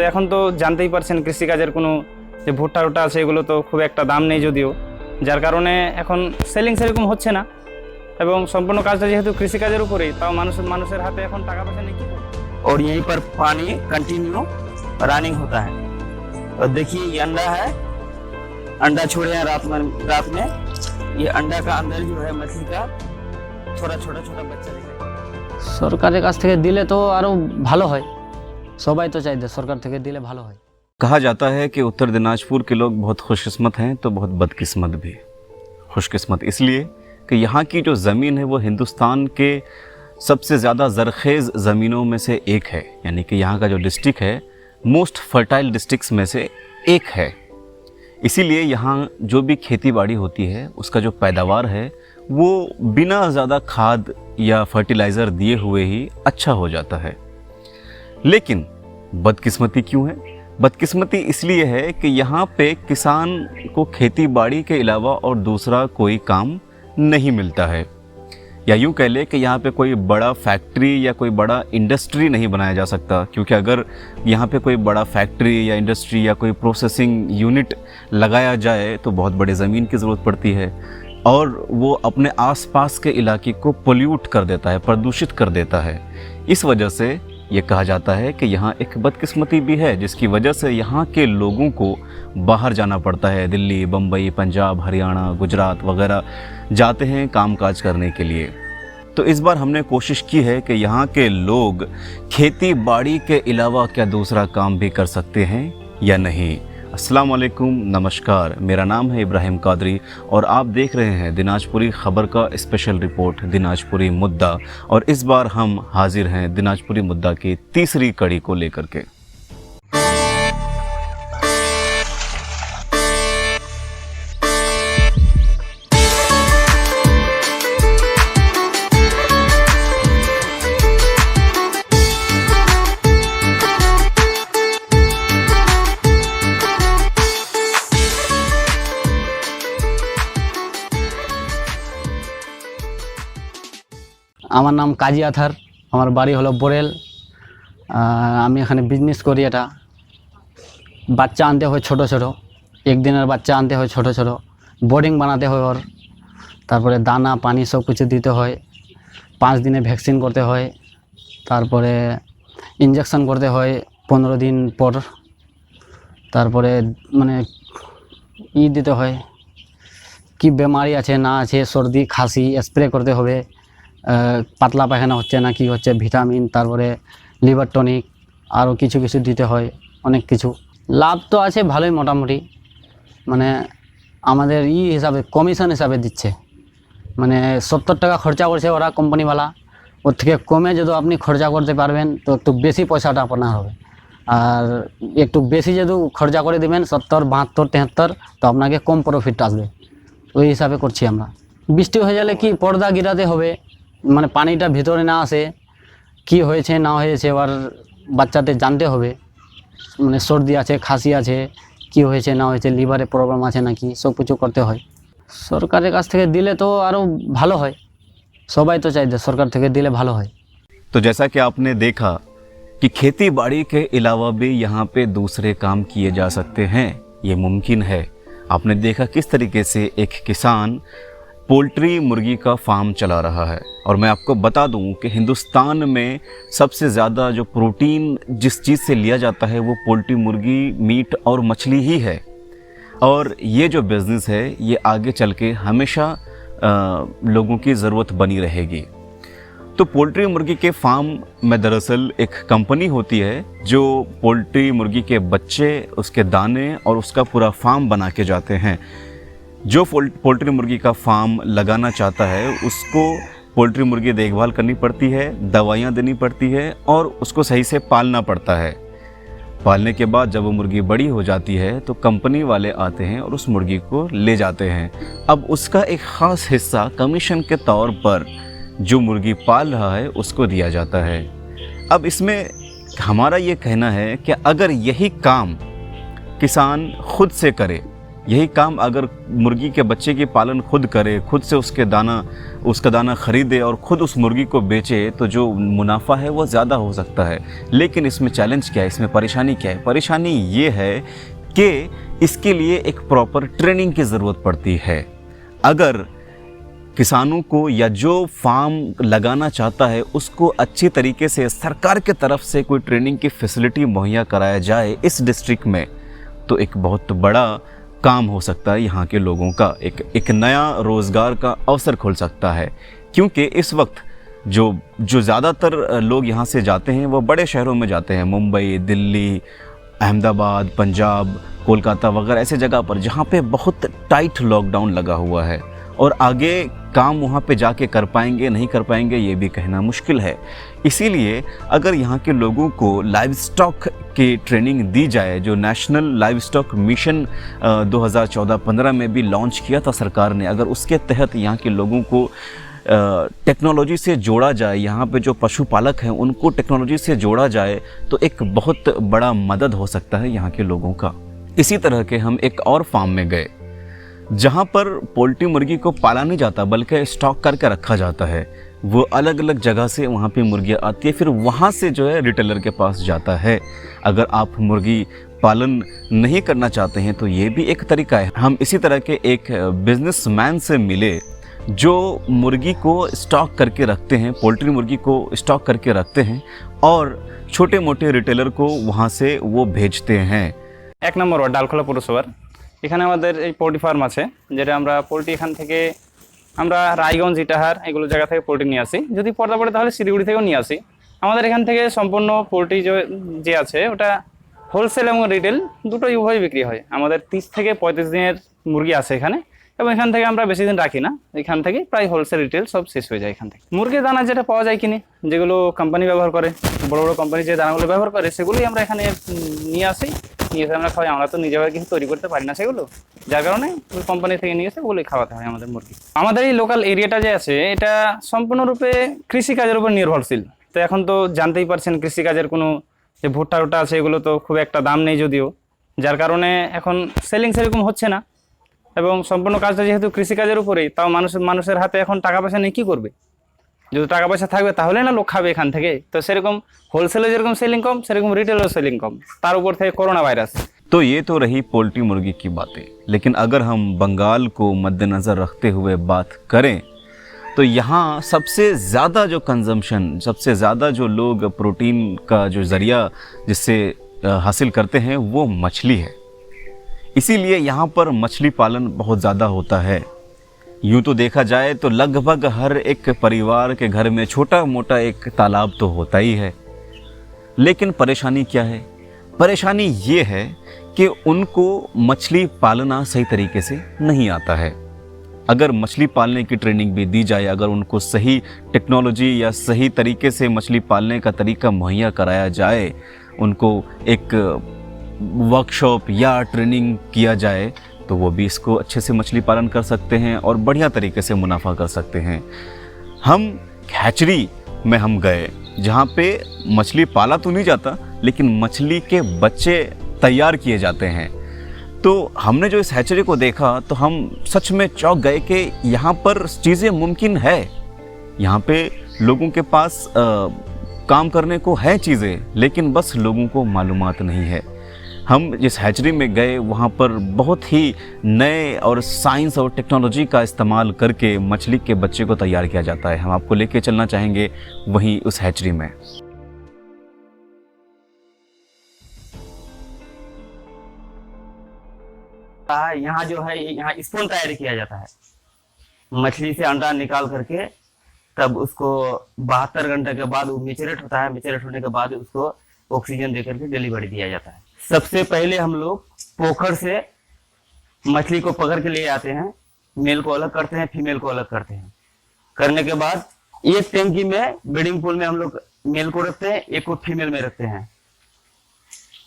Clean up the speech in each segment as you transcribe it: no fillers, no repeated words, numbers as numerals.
তো এখন তো জানতেই পারছেন কৃষিকাজের কোনো যে ভুট্টা টুট্টা আছে এগুলো তো খুব একটা দাম নেই যদিও, যার কারণে এখন সেলিং সেরকম হচ্ছে না। এবং সম্পূর্ণ কাজটা যেহেতু কৃষিকাজের উপরেই, তাও মানুষের হাতে এখন টাকা পয়সা নেই। और यहीं पर पानी कंटिन्यू रनिंग होता है। और देखिए ये अंडा है, अंडा छोड़े हैं रात में ये अंडा का अंदर जो है मछली का थोड़ा छोटा छोटा बच्चा दिखाई। সরকারের কাছ থেকে দিলে তো আরো ভালো হয়, সবাই তো চাইছে সরকার থেকে দিলে ভালো হয়। कहा जाता है कि उत्तर दिनाजपुर के लोग बहुत खुशकिस्मत हैं तो बहुत बदकिस्मत भी। खुशकिस्मत इसलिए कि यहाँ की जो ज़मीन है वो हिंदुस्तान के सबसे ज़्यादा ज़रख़ेज़ ज़मीनों में से एक है, यानी कि यहाँ का जो डिस्ट्रिक्ट है मोस्ट फर्टाइल डिस्ट्रिक्ट्स में से एक है। इसीलिए यहाँ जो भी खेती बाड़ी होती है उसका जो पैदावार है वो बिना ज़्यादा खाद या फर्टिलाइज़र दिए हुए ही अच्छा हो जाता है। लेकिन बदकिस्मती क्यों है? बदकिस्मती इसलिए है कि यहाँ पे किसान को खेती बाड़ी के अलावा और दूसरा कोई काम नहीं मिलता है, या यूँ कह ले कि यहाँ पे कोई बड़ा फैक्ट्री या कोई बड़ा इंडस्ट्री नहीं बनाया जा सकता, क्योंकि अगर यहाँ पे कोई बड़ा फैक्ट्री या इंडस्ट्री या कोई प्रोसेसिंग यूनिट लगाया जाए तो बहुत बड़ी ज़मीन की ज़रूरत पड़ती है और वो अपने आसपास के इलाके को पोल्यूट कर देता है, प्रदूषित कर देता है। इस वजह से ये कहा जाता है कि यहाँ एक बदकिस्मती भी है, जिसकी वजह से यहाँ के लोगों को बाहर जाना पड़ता है। दिल्ली, बम्बई, पंजाब, हरियाणा, गुजरात वगैरह जाते हैं कामकाज करने के लिए। तो इस बार हमने कोशिश की है कि यहाँ के लोग खेती बाड़ी के अलावा क्या दूसरा काम भी कर सकते हैं या नहीं। अस्सलाम वालेकुम, नमस्कार, मेरा नाम है इब्राहिम कादरी और आप देख रहे हैं दिनाजपुरी ख़बर का स्पेशल रिपोर्ट दिनाजपुरी मुद्दा। और इस बार हम हाजिर हैं दिनाजपुरी मुद्दा की तीसरी कड़ी को लेकर के। আমার নাম কাজী আথার, আমার বাড়ি হলো বোরেল। আমি এখানে বিজনেস করি। এটা বাচ্চা আনতে হয় ছোট ছোট, একদিনের বাচ্চা আনতে হয় ছোট ছোট, বোর্ডিং বানাতে হয় ওর, তারপরে দানা পানি সব কিছু দিতে হয়, 5 দিনে ভ্যাকসিন করতে হয়, তারপরে ইঞ্জেকশন করতে হয় 15 দিন পর, তারপরে মানে দিতে হয় কি বেমারি আছে না আছে, সর্দি খাসি স্প্রে করতে হবে, পাতলা পায়খানা হচ্ছে না কি হচ্ছে, ভিটামিন, তারপরে লিভার টনিক, আরও কিছু কিছু দিতে হয়, অনেক কিছু। লাভ তো আছে ভালোই, মোটামুটি মানে আমাদের হিসাবে কমিশন হিসাবে দিচ্ছে, মানে 70 টাকা খরচা করছে ওরা কোম্পানিওয়ালা, ওর থেকে কমে যদি আপনি খরচা করতে পারবেন তো একটু বেশি পয়সাটা আপনার হবে। আর একটু বেশি যদি খরচা করে দেবেন 70, 72, 73 তো আপনাকে কম প্রফিট আসবে। ওই হিসাবে করছি আমরা। বৃষ্টি হয়ে গেলে কি পর্দা গিরাতে হবে, মানে পানিটা ভিতরে না আসে, কি হয়েছে না হয়েছে এবার বাচ্চাদের জানতে হবে, মানে সর্দি আছে খাসি আছে, কি হয়েছে না হয়েছে, লিভারে প্রবলেম আছে নাকি, সব কিছু করতে হয়। সরকারের কাছ থেকে দিলে তো আরও ভালো হয়, সবাই তো চাইছে সরকার থেকে দিলে ভালো হয়। तो जैसा कि आपने देखा कि खेती बाड़ी के अलावा भी यहाँ पे दूसरे काम किए जा सकते हैं, ये मुमकिन है। आपने देखा किस तरीके से एक किसान पोल्ट्री मुर्गी का फार्म चला रहा है। और मैं आपको बता दूं कि हिंदुस्तान में सबसे ज़्यादा जो प्रोटीन जिस चीज़ से लिया जाता है वो पोल्ट्री मुर्गी, मीट और मछली ही है। और ये जो बिज़नेस है ये आगे चल के हमेशा लोगों की ज़रूरत बनी रहेगी। तो पोल्ट्री मुर्गी के फार्म में दरअसल एक कंपनी होती है जो पोल्ट्री मुर्गी के बच्चे, उसके दाने और उसका पूरा फार्म बना के जाते हैं। जो पोल्ट्री मुर्गी का फार्म लगाना चाहता है उसको पोल्ट्री मुर्गी देखभाल करनी पड़ती है, दवाइयाँ देनी पड़ती है और उसको सही से पालना पड़ता है। पालने के बाद जब वो मुर्गी बड़ी हो जाती है तो कंपनी वाले आते हैं और उस मुर्गी को ले जाते हैं। अब उसका एक ख़ास हिस्सा कमीशन के तौर पर जो मुर्गी पाल रहा है उसको दिया जाता है। अब इसमें हमारा ये कहना है कि अगर यही काम किसान खुद से करे यही काम अगर मुर्गी के बच्चे की पालन खुद करे, खुद से उसका दाना खरीदे और खुद उस मुर्गी को बेचे, तो जो मुनाफा है वो ज़्यादा हो सकता है। लेकिन इसमें चैलेंज क्या है, इसमें परेशानी क्या है? परेशानी ये है कि इसके लिए एक प्रॉपर ट्रेनिंग की ज़रूरत पड़ती है। अगर किसानों को या जो फार्म लगाना चाहता है उसको अच्छी तरीके से सरकार के तरफ से कोई ट्रेनिंग की फैसिलिटी मुहैया कराया जाए इस डिस्ट्रिक्ट में, तो एक बहुत बड़ा काम हो सकता है। यहाँ के लोगों का एक नया रोज़गार का अवसर खुल सकता है। क्योंकि इस वक्त जो ज़्यादातर लोग यहाँ से जाते हैं वो बड़े शहरों में जाते हैं, मुंबई, दिल्ली, अहमदाबाद, पंजाब, कोलकाता वगैरह ऐसे जगह पर जहाँ पे बहुत टाइट लॉकडाउन लगा हुआ है और आगे काम वहाँ पे जाके कर पाएंगे नहीं कर पाएंगे ये भी कहना मुश्किल है। इसीलिए अगर यहाँ के लोगों को लाइव स्टॉक की ट्रेनिंग दी जाए, जो नेशनल लाइव स्टॉक मिशन 2014-15 में भी लॉन्च किया था सरकार ने, अगर उसके तहत यहाँ के लोगों को टेक्नोलॉजी से जोड़ा जाए, यहाँ पे जो पशुपालक हैं उनको टेक्नोलॉजी से जोड़ा जाए, तो एक बहुत बड़ा मदद हो सकता है यहाँ के लोगों का। इसी तरह के हम एक और फार्म में गए जहाँ पर पोल्ट्री मुर्गी को पाला नहीं जाता बल्कि स्टॉक करके रखा जाता है। वो अलग अलग जगह से वहाँ पे मुर्गियाँ आती है, फिर वहाँ से जो है रिटेलर के पास जाता है। अगर आप मुर्गी पालन नहीं करना चाहते हैं तो ये भी एक तरीका है। हम इसी तरह के एक बिजनेसमैन से मिले जो मुर्गी को स्टॉक करके रखते हैं, पोल्ट्री मुर्गी को स्टॉक करके रखते हैं और छोटे मोटे रिटेलर को वहाँ से वो भेजते हैं। 1 নম্বর ওয়ার্ড ডালখোলা পৌরসভার এখানে আমাদের এই পোল্ট্রি ফার্ম আছে, যেটা আমরা পোল্ট্রি এখান থেকে আমরা রায়গঞ্জ, ইটাহার এগুলো জায়গা থেকে পোল্ট্রি নিয়ে আসি। যদি পর্দা পড়ে তাহলে শিলিগুড়ি থেকেও নিয়ে আসি। আমাদের এখান থেকে সম্পূর্ণ পোল্ট্রি যে আছে ওটা হোলসেল এবং রিটেল দুটোই উভয়ই বিক্রি হয়। আমাদের 30 থেকে 35 দিনের মুরগি আছে এখানে এবং এখান থেকে আমরা বেশি দিন রাখি না। এখান থেকে প্রায় হোলসেল রিটেল সব শেষ হয়ে যায় এখান থেকে। মুরগির দানা যেটা পাওয়া যায় কিনে, যেগুলো কোম্পানি ব্যবহার করে, বড় বড় কোম্পানি যে দানাগুলো ব্যবহার করে সেগুলোই আমরা এখানে নিয়ে আসি। নিয়ে এসে আমরা খাওয়াই। আমরা তো নিজেভাবে কিছু তৈরি করতে পারি না সেগুলো, যার কারণে ওই কোম্পানি থেকে নিয়ে এসে ওগুলোই খাওয়াতে হয় আমাদের মুরগি। আমাদের এই লোকাল এরিয়াটা যে আছে এটা সম্পূর্ণরূপে কৃষিকাজের উপর নির্ভরশীল। তো এখন তো জানতেই পারছেন কৃষিকাজের কোনো যে ভুট্টা টুট্টা আছে এগুলো তো খুব একটা দাম নেই যদিও, যার কারণে এখন সেলিং সেরকম হচ্ছে না। এবং সম্পূর্ণ কাজটা যেহেতু কৃষিকাজের উপরেই, তাও মানুষের হাতে এখন টাকা পয়সা নেই, কী করবে? যদি টাকা পয়সা থাকবে তাহলে না লোক খাবে এখান থেকে। তো সেরকম হোলসেলে যেরকম সেলিং কম সেরকম রিটেলেও সেলিং কম, তার উপর থেকে করোনা ভাইরাস। तो ये तो रही पोल्ट्री मुर्गी की बातें, लेकिन अगर हम बंगाल को मद्देनज़र रखते हुए बात करें तो यहाँ सबसे ज़्यादा जो कंजम्पशन, सबसे ज़्यादा जो लोग प्रोटीन का जो ज़रिया जिससे हासिल करते हैं वो मछली है। इसीलिए यहाँ पर मछली पालन बहुत ज़्यादा होता है। यूँ तो देखा जाए तो लगभग हर एक परिवार के घर में छोटा मोटा एक तालाब तो होता ही है। लेकिन परेशानी क्या है? परेशानी ये है कि उनको मछली पालना सही तरीके से नहीं आता है। अगर मछली पालने की ट्रेनिंग भी दी जाए, अगर उनको सही टेक्नोलॉजी या सही तरीके से मछली पालने का तरीका मुहैया कराया जाए, उनको एक वर्कशॉप या ट्रेनिंग किया जाए, तो वो भी इसको अच्छे से मछली पालन कर सकते हैं और बढ़िया तरीके से मुनाफा कर सकते हैं। हम हैचरी में हम गए जहाँ पे मछली पाला तो नहीं जाता लेकिन मछली के बच्चे तैयार किए जाते हैं। तो हमने जो इस हैचरी को देखा तो हम सच में चौंक गए कि यहाँ पर चीज़ें मुमकिन है। यहाँ पे लोगों के पास काम करने को है चीज़ें, लेकिन बस लोगों को मालूमात नहीं है। हम जिस हैचरी में गए वहाँ पर बहुत ही नए और साइंस और टेक्नोलॉजी का इस्तेमाल करके मछली के बच्चे को तैयार किया जाता है। हम आपको लेके चलना चाहेंगे वहीं उस हैचरी में। यहाँ जो है यहाँ स्पून तैयार किया जाता है। मछली से अंडा निकाल करके तब उसको 72 घंटे के बाद वो मैच्योरेट होता है। मैच्योरेट होने के बाद उसको ऑक्सीजन देकर के डिलीवरी दिया जाता है। सबसे पहले हम लोग पोखर से मछली को पकड़ के ले आते हैं, मेल को अलग करते हैं, फीमेल को अलग करते हैं। करने के बाद एक टैंकी में ब्रीडिंग पूल में हम लोग मेल को रखते हैं, एक को फीमेल में रखते हैं।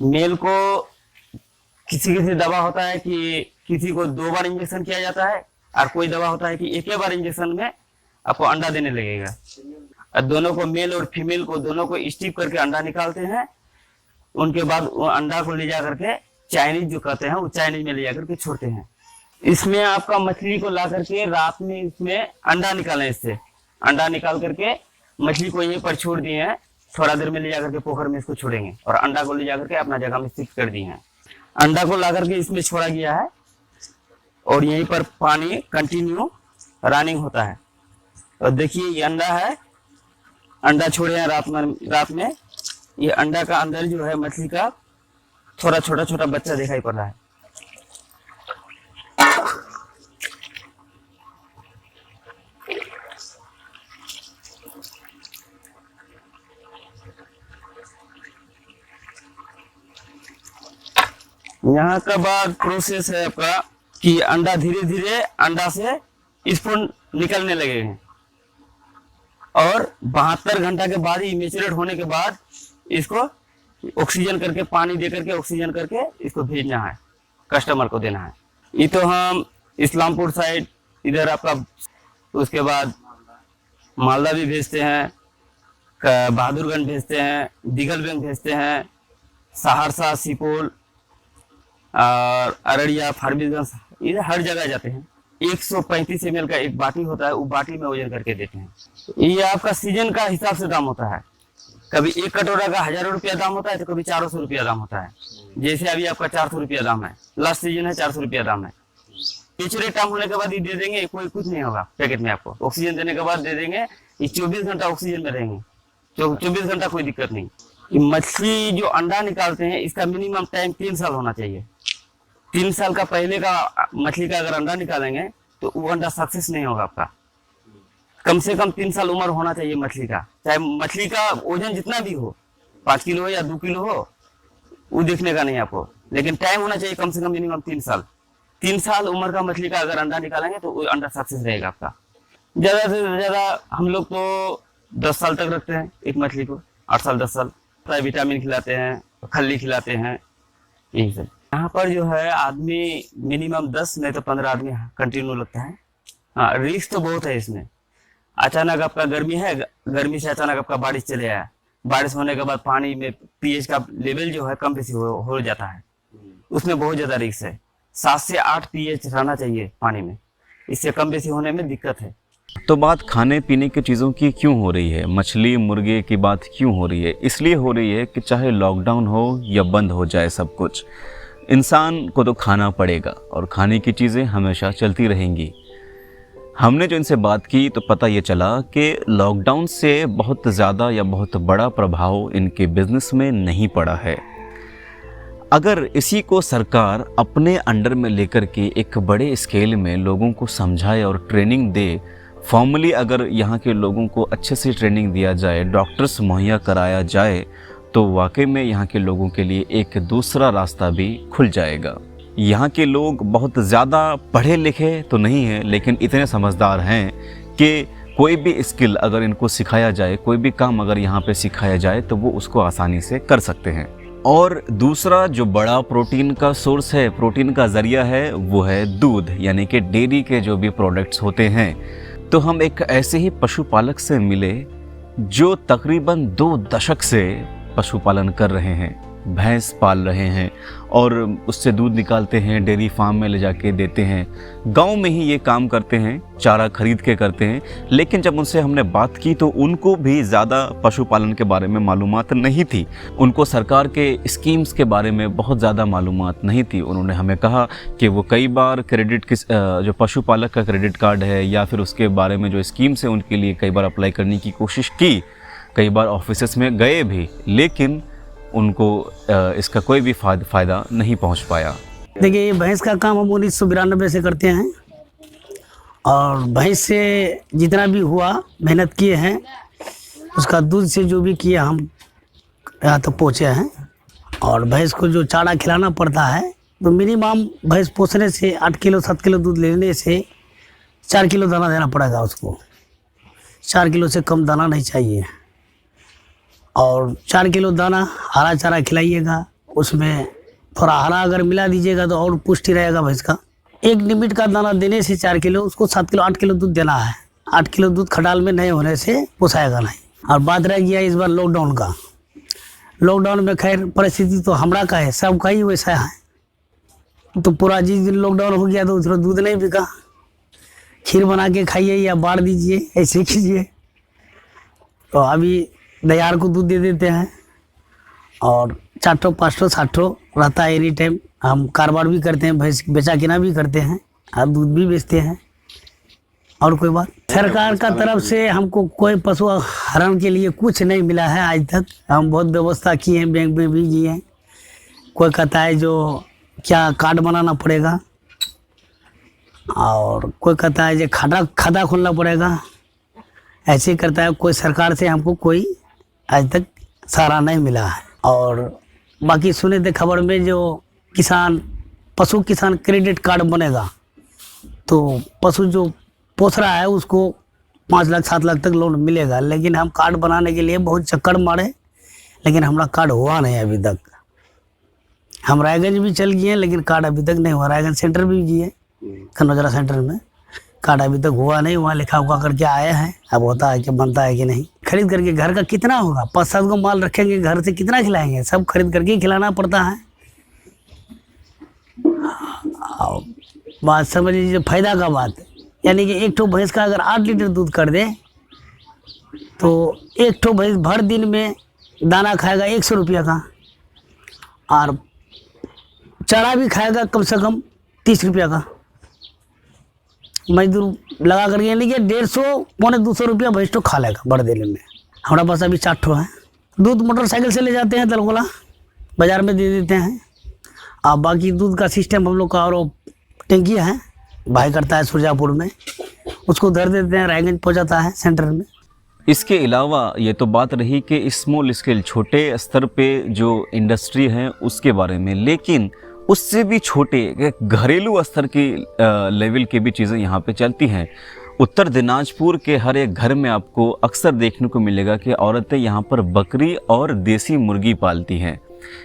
मेल को किसी दवा होता है कि किसी को 2 बार इंजेक्शन किया जाता है और कोई दवा होता है कि एक ही बार इंजेक्शन में आपको अंडा देने लगेगा। और दोनों को, मेल और फीमेल को, दोनों को स्टीप करके अंडा निकालते हैं। उनके बाद वो अंडा को ले जा करके चाइनीज जो कहते हैं वो चाइनीज में ले जाकर के छोड़ते हैं। इसमें आपका मछली को ला करके रात में इसमें अंडा निकालें, इससे अंडा निकाल करके मछली को यहीं पर छोड़ दिए हैं। थोड़ा देर में ले जाकर के पोखर में इसको छोड़ेंगे और अंडा को ले जाकर के अपना जगह में शिफ्ट कर दिए हैं। अंडा को ला करके इसमें छोड़ा गया है और यहीं पर पानी कंटिन्यू रनिंग होता है। और देखिए ये अंडा है, अंडा छोड़े हैं रात में। ये अंडा का अंदर जो है मछली का थोड़ा छोटा छोटा बच्चा दिखाई पड़ रहा है। यहाँ का बाद प्रोसेस है आपका कि अंडा धीरे धीरे अंडा से स्पून निकलने लगे हैं और 72 घंटा के बाद ही मैच्योरेट होने के बाद इसको ऑक्सीजन करके पानी दे करके ऑक्सीजन करके इसको भेजना है, कस्टमर को देना है। ये तो हम इस्लामपुर साइड इधर आपका, उसके बाद मालदा भी भेजते हैं, बहादुरगंज भेजते हैं, दिगलबेंग भेजते हैं, सहरसा, सुपौल और अररिया, फारबिसगंज, इधर हर जगह जाते हैं। 135 ml का एक बाटी होता है, वो बाटी में वजन करके देते हैं। ये आपका सीजन का हिसाब से दाम होता है। कभी एक कटोरा का 1000 रुपया दाम होता है तो कभी 400 रुपया दाम होता है। जैसे अभी आपका 400 रुपया दाम है, लास्ट सीजन है 400 रुपया दाम है। मैच्योरेट टाइम होने के बाद ये दे देंगे, कोई कुछ नहीं होगा पैकेट में। आपको ऑक्सीजन देने के बाद दे देंगे, ये 24 घंटा ऑक्सीजन में रहेंगे, 24 घंटा कोई दिक्कत नहीं। मछली जो अंडा निकालते हैं इसका मिनिमम टाइम 3 साल होना चाहिए। 3 साल का पहले का मछली का अगर अंडा निकालेंगे तो वो अंडा सक्सेस नहीं होगा आपका। कम से कम 3 साल उम्र होना चाहिए मछली का, चाहे मछली का वजन जितना भी हो, 5 किलो हो या 2 किलो हो, वो देखने का नहीं आपको, लेकिन टाइम होना चाहिए कम से कम मिनिमम 3 साल। 3 साल उम्र का मछली का अगर अंडा निकालेंगे तो वो अंडा सक्सेस रहेगा आपका। ज्यादा से ज्यादा हम लोग तो 10 साल तक रखते हैं एक मछली को, 8 साल 10 साल। विटामिन खिलाते हैं, खल्ली खिलाते हैं, यही सब। यहाँ पर जो है आदमी मिनिमम 10 नहीं तो 15 आदमी कंटिन्यू लगता है। हाँ, रिस्क तो बहुत है इसमें। अचानक आपका गर्मी है, गर्मी से अचानक आपका बारिश चले आया, बारिश होने के बाद पानी में पीएच का लेवल जो है कम बेसी हो जाता है, उसमें बहुत ज्यादा रिस्क है। 7 से 8 पीएच रहना चाहिए पानी में, इससे कम बेसी होने में दिक्कत है। तो बात खाने पीने की चीज़ों की क्यों हो रही है, मछली मुर्गे की बात क्यों हो रही है? इसलिए हो रही है कि चाहे लॉकडाउन हो या बंद हो जाए सब कुछ, इंसान को तो खाना पड़ेगा और खाने की चीज़ें हमेशा चलती रहेंगी। हमने जो इनसे बात की तो पता ये चला कि लॉकडाउन से बहुत ज़्यादा या बहुत बड़ा प्रभाव इनके बिज़नेस में नहीं पड़ा है। अगर इसी को सरकार अपने अंडर में लेकर के एक बड़े स्केल में लोगों को समझाए और ट्रेनिंग दे, फॉर्मली अगर यहाँ के लोगों को अच्छे से ट्रेनिंग दिया जाए, डॉक्टर्स मुहैया कराया जाए, तो वाकई में यहाँ के लोगों के लिए एक दूसरा रास्ता भी खुल जाएगा। यहाँ के लोग बहुत ज़्यादा पढ़े लिखे तो नहीं हैं, लेकिन इतने समझदार हैं कि कोई भी स्किल अगर इनको सिखाया जाए, कोई भी काम अगर यहाँ पे सिखाया जाए तो वो उसको आसानी से कर सकते हैं। और दूसरा जो बड़ा प्रोटीन का सोर्स है, प्रोटीन का ज़रिया है, वो है दूध, यानी कि डेयरी के जो भी प्रोडक्ट्स होते हैं। तो हम एक ऐसे ही पशुपालक से मिले जो तकरीबन 2 दशक से पशुपालन कर रहे हैं, भैंस पाल रहे हैं और उससे दूध निकालते हैं, डेयरी फार्म में ले जाके देते हैं। गांव में ही ये काम करते हैं, चारा खरीद के करते हैं। लेकिन जब उनसे हमने बात की तो उनको भी ज़्यादा पशुपालन के बारे में मालूमात नहीं थी, उनको सरकार के स्कीम्स के बारे में बहुत ज़्यादा मालूमात नहीं थी। उन्होंने हमें कहा कि वो कई बार क्रेडिट जो पशुपालक का क्रेडिट कार्ड है या फिर उसके बारे में जो स्कीम्स है उनके लिए कई बार अप्लाई करने की कोशिश की, कई बार ऑफिसेस में गए भी, लेकिन उनको इसका कोई भी फ़ायदा नहीं पहुंच पाया। देखिए, ये भैंस का काम हम 1992 से करते हैं और भैंस से जितना भी हुआ मेहनत किए हैं, उसका दूध से जो भी किए हम यहाँ तक पहुँचे हैं। और भैंस को जो चारा खिलाना पड़ता है तो मिनिमम भैंस पोसने से 8 किलो 7 किलो दूध लेने से 4 किलो दाना देना पड़ेगा उसको। 4 किलो से कम दाना नहीं चाहिए। और 4 किलो दाना हरा चारा खिलाइएगा, उसमें थोड़ा हरा अगर मिला दीजिएगा तो और पुष्टि रहेगा भैंस का। एक लिमिट का दाना देने से 4 किलो, उसको 7 किलो 8 किलो दूध देना है। 8 किलो दूध खटाल में नहीं होने से पोसाएगा नहीं। और बात रह गया इस बार लॉकडाउन का। लॉकडाउन में खैर परिस्थिति तो हमारा का है, सबका ही वैसा है। तो पूरा जिस दिन लॉकडाउन हो गया तो उसमें दूध नहीं बिका। खीर बना के खाइए या बाढ़ दीजिए, ऐसे कीजिए। तो अभी दयार को दूध दे देते हैं और 400 500 700 रहता है एनी टाइम। हम कारोबार भी करते हैं, भैंस बेचा किना भी करते हैं और दूध भी बेचते हैं। और कोई बात सरकार का तरफ से हमको कोई पशु हरण के लिए कुछ नहीं मिला है आज तक। हम बहुत व्यवस्था किए हैं, बैंक में भी किए हैं। कोई कहता है जो क्या कार्ड बनाना पड़ेगा और कोई कहता है जो खाता खोलना पड़ेगा, ऐसे करता है। कोई सरकार से हमको कोई आज तक सहारा नहीं मिला है। और बाकी सुने थे खबर में जो पशु किसान क्रेडिट कार्ड बनेगा तो पशु जो पोस रहा है उसको 5 लाख 7 लाख तक लोन मिलेगा। लेकिन हम कार्ड बनाने के लिए बहुत चक्कर मारे, लेकिन हमारा कार्ड हुआ नहीं अभी तक। हम रायगंज भी चल गए लेकिन कार्ड अभी तक नहीं हुआ। रायगंज सेंटर भी गए, कनौजरा सेंटर में, कार्ड अभी तक हुआ नहीं। वहाँ लिखा हुआ करके आए हैं, अब होता है कि बनता है कि नहीं। खरीद करके घर का कितना होगा, 5-7 को माल रखेंगे, घर से कितना खिलाएंगे, सब खरीद करके ही खिलाना पड़ता है। बात समझ लीजिए, फायदा का बात है। यानी कि एक ठो भैंस का अगर 8 लीटर दूध कर दे तो एक ठो भैंस भर दिन में दाना खाएगा 100 रुपया का, और चारा भी खाएगा कम से कम 30 रुपया का। मजदूर लगा करके यानी कि 150 पौने 200 रुपया भैंस तो खा लेगा भर दिन में। हमारा पास अभी 4 ठो है। दूध मोटरसाइकिल से ले जाते हैं तलगोला, बाज़ार में दे देते हैं। और बाकी दूध का सिस्टम हम लोग का, और टंकी है भाई करता है सुरजापुर में, उसको धर देते हैं, रायगंज पहुंचाता है सेंटर में। इसके अलावा ये तो बात रही कि स्मॉल स्केल छोटे स्तर पे जो इंडस्ट्री है उसके बारे में, लेकिन उससे भी छोटे घरेलू स्तर की लेवल की भी चीज़ें यहाँ पे चलती हैं। उत्तर दिनाजपुर के हर एक घर में आपको अक्सर देखने को मिलेगा कि औरतें यहाँ पर बकरी और देसी मुर्गी पालती हैं।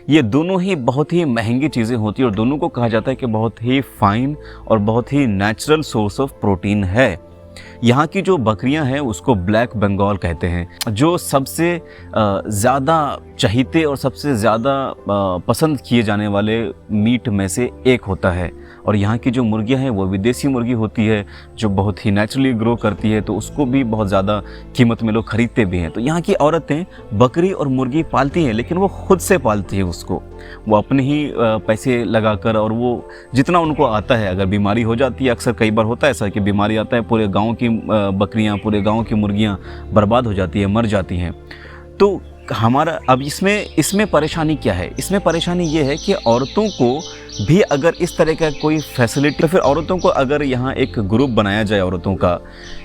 ये दोनों ही बहुत ही महंगी चीज़ें होती हैं और दोनों को कहा जाता है कि बहुत ही फाइन और बहुत ही नेचुरल सोर्स ऑफ प्रोटीन है। यहाँ की जो बकरियां हैं उसको ब्लैक बंगाल कहते हैं, जो सबसे ज़्यादा चहीते और सबसे ज़्यादा पसंद किए जाने वाले मीट में से एक होता है। और यहाँ की जो मुर्गियाँ हैं वो विदेशी मुर्गी होती है जो बहुत ही नेचुरली ग्रो करती है, तो उसको भी बहुत ज़्यादा कीमत में लोग ख़रीदते भी हैं। तो यहाँ की औरतें बकरी और मुर्गी पालती हैं, लेकिन वो खुद से पालती है उसको, वो अपने ही पैसे लगाकर, और वो जितना उनको आता है। अगर बीमारी हो जाती है, अक्सर कई बार होता है ऐसा कि बीमारी आता है, पूरे गाँव की बकरियाँ, पूरे गाँव की मुर्गियाँ बर्बाद हो जाती है, मर जाती हैं। तो हमारा अब इसमें परेशानी क्या है? इसमें परेशानी ये है कि औरतों को भी अगर इस तरह का कोई फैसिलिटी, तो फिर औरतों को अगर यहाँ एक ग्रुप बनाया जाए, औरतों का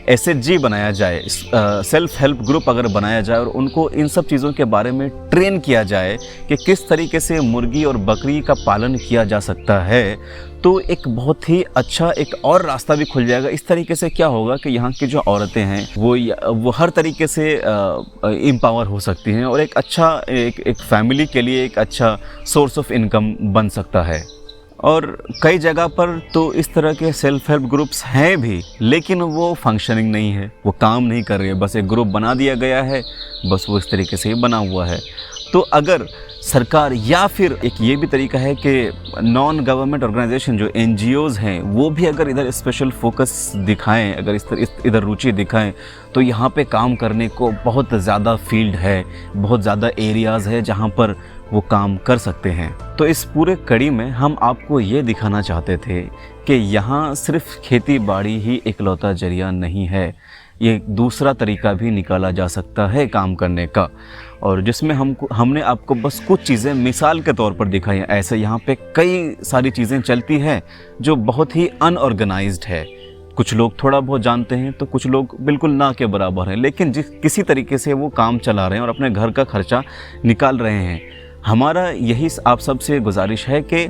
SHG बनाया जाए, सेल्फ हेल्प ग्रुप अगर बनाया जाए, और उनको इन सब चीज़ों के बारे में ट्रेन किया जाए कि किस तरीके से मुर्गी और बकरी का पालन किया जा सकता है, तो एक बहुत ही अच्छा एक और रास्ता भी खुल जाएगा। इस तरीके से क्या होगा कि यहाँ की जो औरतें हैं वो हर तरीके से एम्पावर हो सकती हैं और एक अच्छा एक फैमिली के लिए एक अच्छा सोर्स ऑफ इनकम बन सकता है। और कई जगह पर तो इस तरह के सेल्फ हेल्प ग्रुप्स हैं भी, लेकिन वो फंक्शनिंग नहीं है, वो काम नहीं कर रहे हैं। बस एक ग्रुप बना दिया गया है, बस वो इस तरीके से ही बना हुआ है। तो अगर सरकार, या फिर एक ये भी तरीका है कि नॉन गवर्नमेंट ऑर्गेनाइजेशन जो NGOs हैं वो भी अगर इधर स्पेशल फोकस दिखाएं, अगर इधर रुचि दिखाएं, तो यहाँ पे काम करने को बहुत ज़्यादा फील्ड है, बहुत ज़्यादा एरियाज़ है जहाँ पर वो काम कर सकते हैं। तो इस पूरे कड़ी में हम आपको ये दिखाना चाहते थे कि यहाँ सिर्फ खेती बाड़ी ही इकलौता जरिया नहीं है, ये दूसरा तरीका भी निकाला जा सकता है काम करने का, और जिसमें हमने आपको बस कुछ चीज़ें मिसाल के तौर पर दिखाई हैं। ऐसे यहाँ पे कई सारी चीज़ें चलती हैं जो बहुत ही अनऑर्गेनाइज्ड है। कुछ लोग थोड़ा बहुत जानते हैं तो कुछ लोग बिल्कुल ना के बराबर हैं, लेकिन किसी तरीके से वो काम चला रहे हैं और अपने घर का खर्चा निकाल रहे हैं। हमारा यही आप सबसे गुजारिश है कि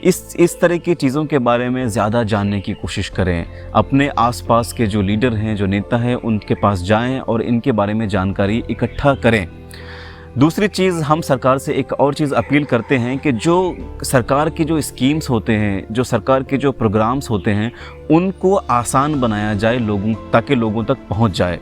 इस तरह की चीज़ों के बारे में ज़्यादा जानने की कोशिश करें। अपने आसपास के जो लीडर हैं, जो नेता हैं, उनके पास जाएं और इनके बारे में जानकारी इकट्ठा करें। दूसरी चीज़, हम सरकार से एक और चीज़ अपील करते हैं कि जो सरकार की जो स्कीम्स होते हैं, जो सरकार के जो प्रोग्राम्स होते हैं, उनको आसान बनाया जाए लोगों, ताकि लोगों तक पहुंच जाए।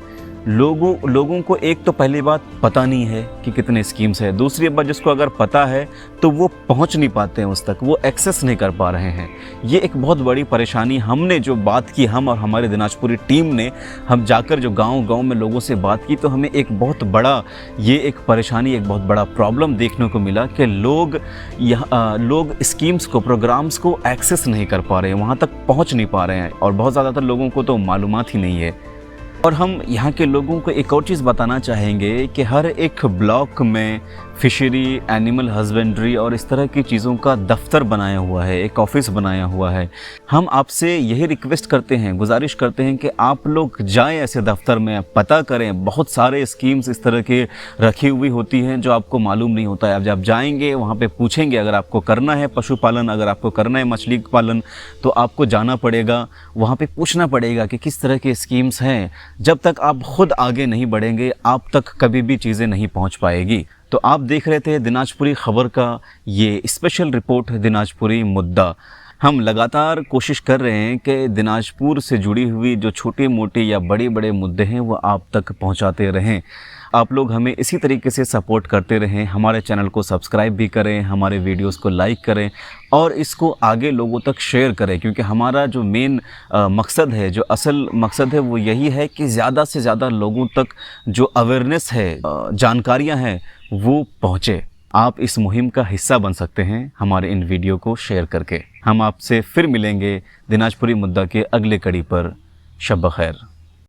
लोगों को एक तो पहली बात पता नहीं है कि कितने स्कीम्स है, दूसरी बात जिसको अगर पता है तो वो पहुंच नहीं पाते हैं उस तक, वो एक्सेस नहीं कर पा रहे हैं। ये एक बहुत बड़ी परेशानी। हमने जो बात की, हम और हमारे दिनाजपुरी टीम ने, हम जाकर जो गांव में लोगों से बात की, तो हमें एक बहुत बड़ा ये एक परेशानी, एक बहुत बड़ा प्रॉब्लम देखने को मिला कि लोग स्कीम्स को, प्रोग्राम्स को एक्सेस नहीं कर पा रहे हैं, वहाँ तक पहुँच नहीं पा रहे हैं, और बहुत ज़्यादातर लोगों को तो मालूमात ही नहीं है। और हम यहाँ के लोगों को एक और चीज़ बताना चाहेंगे कि हर एक ब्लॉक में फिशरी, एनिमल हस्बेंड्री और इस तरह की चीज़ों का दफ्तर बनाया हुआ है, एक ऑफिस बनाया हुआ है। हम आपसे यही रिक्वेस्ट करते हैं, गुजारिश करते हैं कि आप लोग जाएं ऐसे दफ्तर में, पता करें। बहुत सारे स्कीम्स इस तरह के रखी हुई होती हैं जो आपको मालूम नहीं होता है। अब जब जाएंगे वहाँ पे पूछेंगे, अगर आपको करना है पशुपालन, अगर आपको करना है मछली पालन, तो आपको जाना पड़ेगा, वहाँ पे पूछना पड़ेगा कि किस तरह के स्कीम्स हैं। जब तक आप खुद आगे नहीं बढ़ेंगे, आप तक कभी भी चीज़ें नहीं पहुँच पाएगी। तो आप देख रहे थे दिनाजपुरी खबर का ये स्पेशल रिपोर्ट, दिनाजपुरी मुद्दा। हम लगातार कोशिश कर रहे हैं कि दिनाजपुर से जुड़ी हुई जो छोटे मोटे या बड़े बड़े मुद्दे हैं वो आप तक पहुंचाते रहें। आप लोग हमें इसी तरीके से सपोर्ट करते रहें, हमारे चैनल को सब्सक्राइब भी करें, हमारे वीडियोस को लाइक करें और इसको आगे लोगों तक शेयर करें, क्योंकि हमारा जो मेन मकसद है, जो असल मकसद है, वो यही है कि ज़्यादा से ज़्यादा लोगों तक जो अवेयरनेस है, जानकारियाँ हैं, वो पहुँचे। आप इस मुहिम का हिस्सा बन सकते हैं हमारे इन वीडियो को शेयर करके। हम आपसे फिर मिलेंगे दिनाजपुरी मुद्दा के अगले कड़ी पर। शब ब खैर।